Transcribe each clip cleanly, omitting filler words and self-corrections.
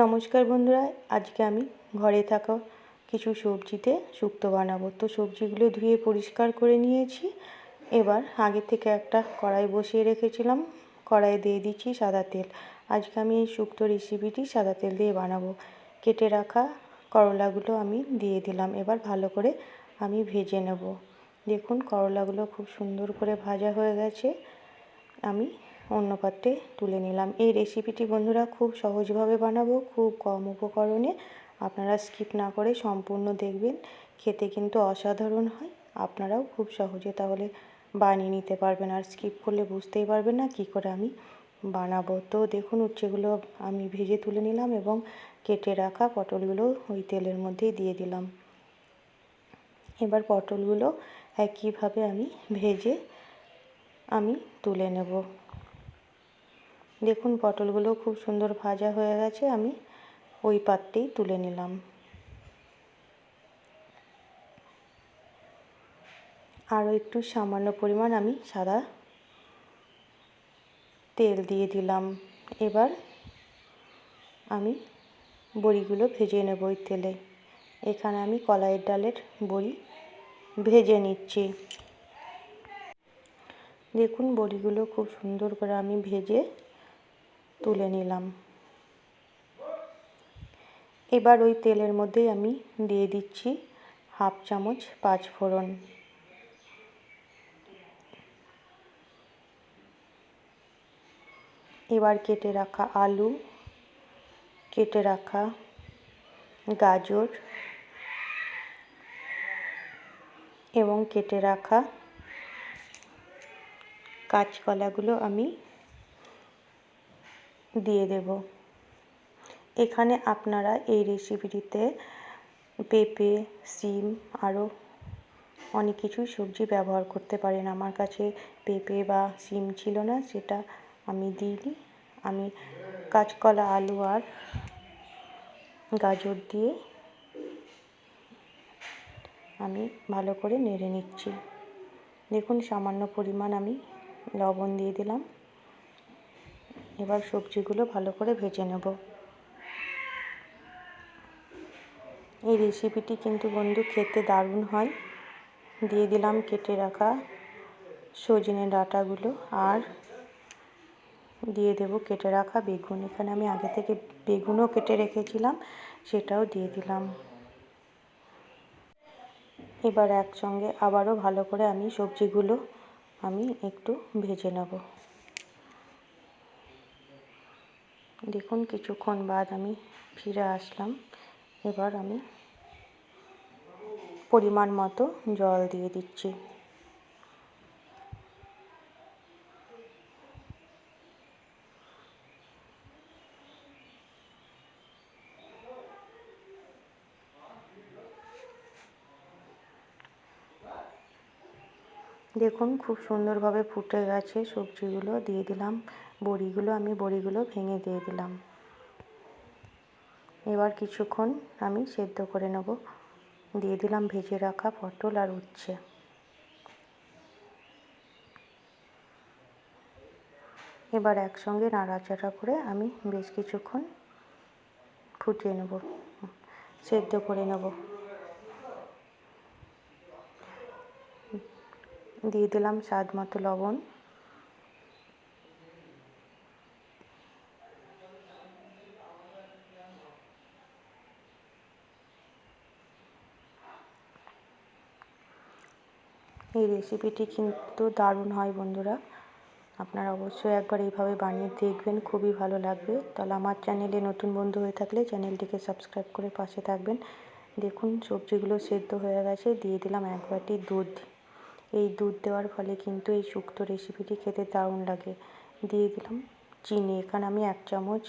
নমস্কার বন্ধুরা, আজকে আমি ঘরে থাকা কিছু সবজিতে শুক্তো বানাবো। তো সবজিগুলো ধুয়ে পরিষ্কার করে নিয়েছি। এবার আগে থেকে একটা কড়াই বসিয়ে রেখেছিলাম, কড়াইয়ে দিয়ে দিচ্ছি সাদা তেল। আজকে আমি এই শুক্তো রেসিপিটি সাদা তেল দিয়ে বানাবো। কেটে রাখা করলাগুলো আমি দিয়ে দিলাম। এবার ভালো করে আমি ভেজে নেব। দেখুন করলাগুলো খুব সুন্দর করে ভাজা হয়ে গেছে। আমি অন্য পাত্রে তুলে নিলাম। এই রেসিপিটি বন্ধুরা খুব সহজভাবে বানাবো, খুব কম উপকরণে। আপনারা স্কিপ না করে সম্পূর্ণ দেখবেন। খেতে কিন্তু অসাধারণ হয়। আপনারাও খুব সহজে তাহলে বানিয়ে নিতে পারবেন, আর স্কিপ করলে বুঝতেই পারবেন না কী করে আমি বানাবো। তো দেখুন উচ্ছেগুলো আমি ভেজে তুলে নিলাম এবং কেটে রাখা পটলগুলো ওই তেলের মধ্যেই দিয়ে দিলাম। এবার পটলগুলো একইভাবে আমি ভেজে তুলে নেব। দেখুন পটলগুলো খুব সুন্দর ভাজা হয়ে গেছে, আমি ওই পাত্রেই তুলে নিলাম। আরও একটু সামান্য পরিমাণ আমি সাদা তেল দিয়ে দিলাম। এবার আমি বড়িগুলো ভেজে নেব ওই তেলে। এখানে আমি কলাইয়ের ডালের বড়ি ভেজে নিচ্ছি। দেখুন বড়িগুলো খুব সুন্দর করে আমি ভেজে তুলে নিলাম। এবার ওই তেলের মধ্যেই আমি দিয়ে দিচ্ছি হাফ চামচ পাঁচফোড়ন। এবার কেটে রাখা আলু, কেটে রাখা গাজর এবং কেটে রাখা কাঁচকলাগুলো আমি দিয়ে দেব। এখানে আপনারা এই রেসিপিটিতে পেঁপে, শিম আরও অনেক কিছুই সবজি ব্যবহার করতে পারেন। আমার কাছে পেঁপে বা শিম ছিল না, সেটা আমি দিইনি। আমি কাঁচকলা, আলু আর গাজর দিয়ে আমি ভালো করে নেড়ে নিচ্ছি। দেখুন সামান্য পরিমাণ আমি লবণ দিয়ে দিলাম। এবার সবজিগুলো ভালো করে ভেজে নেব। এই রেসিপিটি কিন্তু বন্ধু খেতে দারুণ হয়। দিয়ে দিলাম কেটে রাখা সজনে ডাঁটাগুলো আর দিয়ে দেব কেটে রাখা বেগুন। এখানে আমি আগে থেকে বেগুনও কেটে রেখেছিলাম, সেটাও দিয়ে দিলাম। এবার একসঙ্গে আবারও ভালো করে আমি সবজিগুলো একটু ভেজে নেব। দেখুন কিছুক্ষণ বাদ আমি ফিরে আসলাম। এবার আমি পরিমাণ মতো জল দিয়ে দিচ্ছি। দেখুন খুব সুন্দরভাবে ফুটে গেছে সবজিগুলো। দিয়ে দিলাম বড়িগুলো, আমি বড়িগুলো ভেঙে দিয়ে দিলাম। এবার কিছুক্ষণ আমি সেদ্ধ করে নেব। দিয়ে দিলাম ভেজে রাখা পটল আর উচ্ছে। এবার একসঙ্গে নাড়াচাড়া করে আমি বেশ কিছুক্ষণ ফুটিয়ে নেব, সেদ্ধ করে নেব। দিয়ে দিলাম স্বাদ মতো লবণ। এই রেসিপিটি কিন্তু দারুণ হয় বন্ধুরা, আপনারা অবশ্যই একবার এইভাবে বানিয়ে দেখবেন, খুবই ভালো লাগবে। তাহলে আমার চ্যানেলে নতুন বন্ধু হয়ে থাকলে চ্যানেলটিকে সাবস্ক্রাইব করে পাশে থাকবেন। দেখুন সবজিগুলো সেদ্ধ হয়ে গেছে। দিয়ে দিলাম এক বাটি দুধ। এই দুধ দেওয়ার ফলে কিন্তু এই শুক্তো রেসিপিটি খেতে দারুণ লাগে। দিয়ে দিলাম চিনি। এখানে আমি 1 চামচ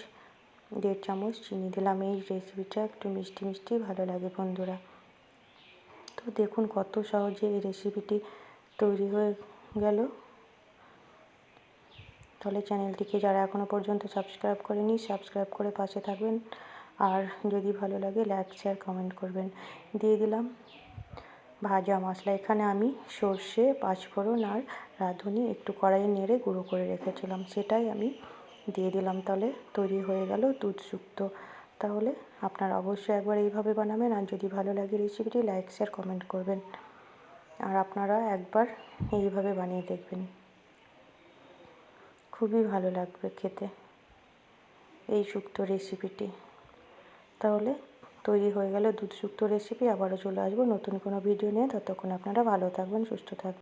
1.5 চামচ চিনি দিলাম। এই রেসিপিটা একটু মিষ্টি মিষ্টি ভালো লাগে বন্ধুরা। তো দেখুন কত সহজে এই রেসিপিটি তৈরি হয়ে গেল। তাহলে চ্যানেলটিকে যারা এখনও পর্যন্ত সাবস্ক্রাইব করেনি, সাবস্ক্রাইব করে পাশে থাকবেন। আর যদি ভালো লাগে লাইক শেয়ার কমেন্ট করবেন। দিয়ে দিলাম ভাজা মশলা। এখানে আমি সর্ষে, পাঁচফোড়ন আর রাঁধুনি একটু কড়াইয়ে নেড়ে গুঁড়ো করে রেখেছিলাম, সেটাই আমি দিয়ে দিলাম। তাহলে তৈরি হয়ে গেল দুধ শুক্তো। তাহলে আপনারা অবশ্যই একবার এইভাবে বানাবেন। আর যদি ভালো লাগে রেসিপিটি লাইক শেয়ার কমেন্ট করবেন। আর আপনারা একবার এইভাবে বানিয়ে দেখবেন, খুবই ভালো লাগবে খেতে এই শুক্তো রেসিপিটি। তাহলে তৈরি হয়ে গেল দুধ শুক্তো রেসিপি। আবারও চলে আসবো নতুন কোনো ভিডিও নিয়ে। ততক্ষণ আপনারা ভালো থাকবেন, সুস্থ থাকবেন।